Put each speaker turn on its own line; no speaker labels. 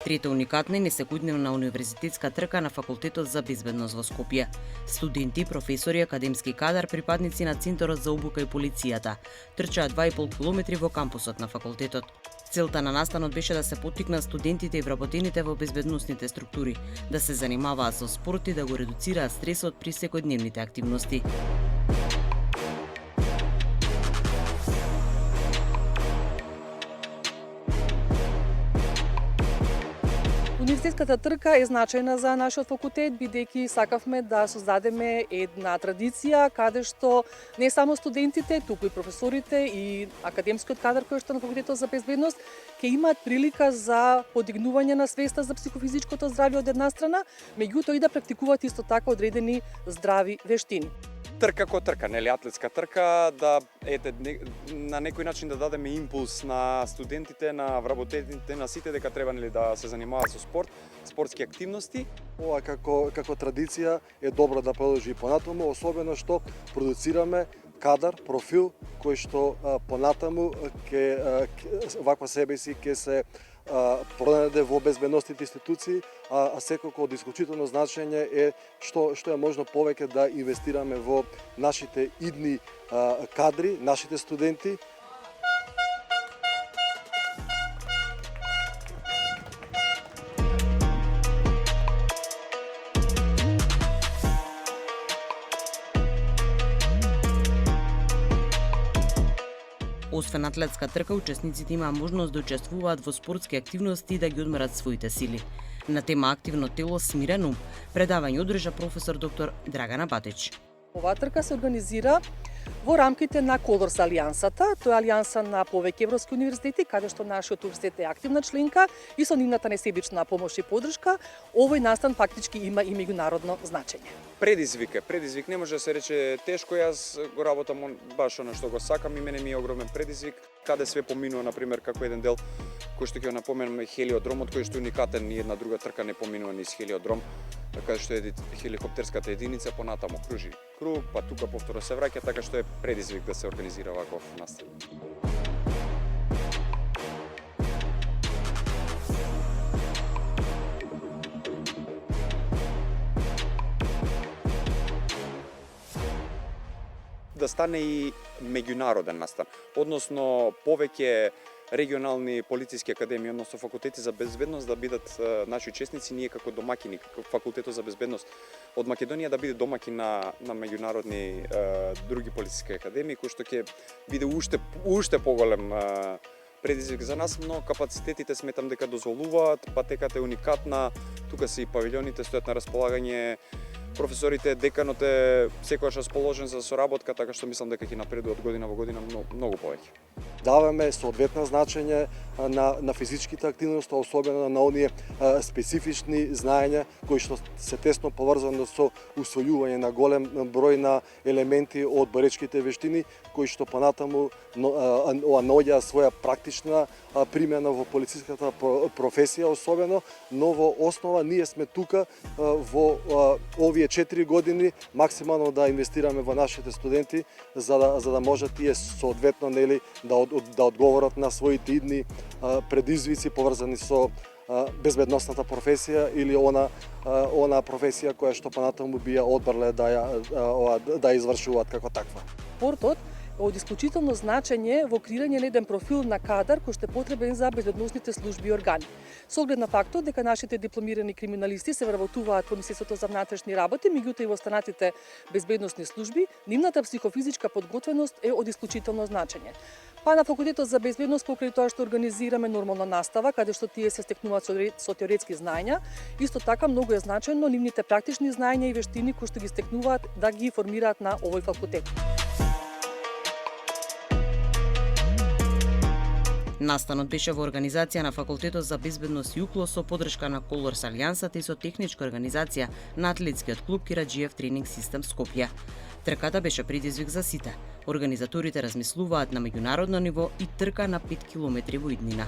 Трета уникатна и несекојдневна универзитетска трка на Факултетот за безбедност во Скопје. Студенти, професори, академски кадар, припадници на Центарот за обука и полицијата трчаа 2,5 километри во кампусот на факултетот. Целта на настанот беше да се поттикнат студентите и вработените во безбедносните структури да се занимаваат со спорт и да го редуцираат стресот при секојдневните активности.
Универзитетската трка е значајна за нашиот факултет, бидејќи сакавме да создадеме една традиција каде што не само студентите, туку и професорите и академскиот кадар кој што на факултетот за безбедност ќе имаат прилика за подигнување на свеста за психофизичкото здравје од една страна, меѓутоа и да практикуваат исто така одредени здрави вештини.
Трка ко трка, нели атлетска трка, да на некој начин да дадеме импулс на студентите, на вработените, на сите дека треба нели да се занимаваат со спорт, спортски активности.
Ова како традиција е добро да продолжи и понатаму, особено што продуцираме кадар, профил кој што понатаму ваква себе си ќе се пронајде во безбедносните институции, а секако од исклучително значење е што е можно повеќе да инвестираме во нашите идни кадри, нашите студенти.
Освен атлетска трка, учесниците имаа можност да учествуваат во спортски активности и да ги одмерат своите сили. На тема активно тело, смирен ум, предавање одржа професор доктор Драгана Батич.
Оваа трка се организира во рамките на Колорс Алијансата. Тоа е алијанса на повеќе европски универзитети, каде што нашиот универзитет е активна членка и со нивната несебична помош и поддршка, овој настан фактички има и меѓународно значење.
Предизвик не може да се рече тешко, јас го работам баш она што го сакам и мене ми е огромен предизвик. Каде све поминува, например, како еден дел кој што ќе го напоменаме хелиодромот, кој што е уникатен, ни една друга трка не поминува низ хелиодром, каде што е хеликоптерската единица понатаму кружи круг, па тука повторно се враќа, така што е предизвик да се организира ваков настан. Да стане и меѓународен настан, односно повеќе регионални полициски академии, односно факултети за безбедност да бидат наши учесници, ние како домакини, како факултетот за безбедност од Македонија да биде домакин на меѓународни други полициски академии, кој што ќе биде уште поголем предизвик за нас, но капацитетите сметам дека дозволуваат, патеката е уникатна, тука се и павилјоните стојат на располагање, професорите, деканот е секогаш расположен за соработка, така што мислам дека ќе напредува од година во година многу повеќе.
Даваме соодветно значење на физичките активности, особено на оние специфични знаења кои што се тесно поврзани со усвојување на голем број на елементи од боречките вештини, кои што понатаму наоѓаат своја практична примена во полициската професија особено, но во основа ние сме тука во овие 4 години максимално да инвестираме во нашите студенти за да можат тие соодветно нели да одговорат на своите идни предизвици поврзани со безбедносната професија или она професија која што понатаму би ја одбрале да извршуваат како таква.
Спортот од исклучително значење во креирање на еден профил на кадар кој што е потребен за безбедносните служби и органи. Со оглед на фактот дека нашите дипломирани криминалисти се вработуваат во Министерството за внатрешни работи, меѓутоа и во останатите безбедносни служби, нивната психофизичка подготвеност е од исклучително значење. Па на факултетот за безбедност покрај тоа што организираме нормална настава, каде што тие се стекнуваат со теоретски знаења, исто така многу е значено нивните практични знаења и вештини кои што ги стекнуваат да ги формираат на овој факултет.
Настанот беше во организација на Факултетот за безбедност ЮКЛО со поддршка на Колорс Алијансата и со техничка организација на атлетскиот клуб Кираџиев тренинг систем Скопје. Трката беше предизвик за сите. Организаторите размислуваат на меѓународно ниво и трка на 5 километри во иднина.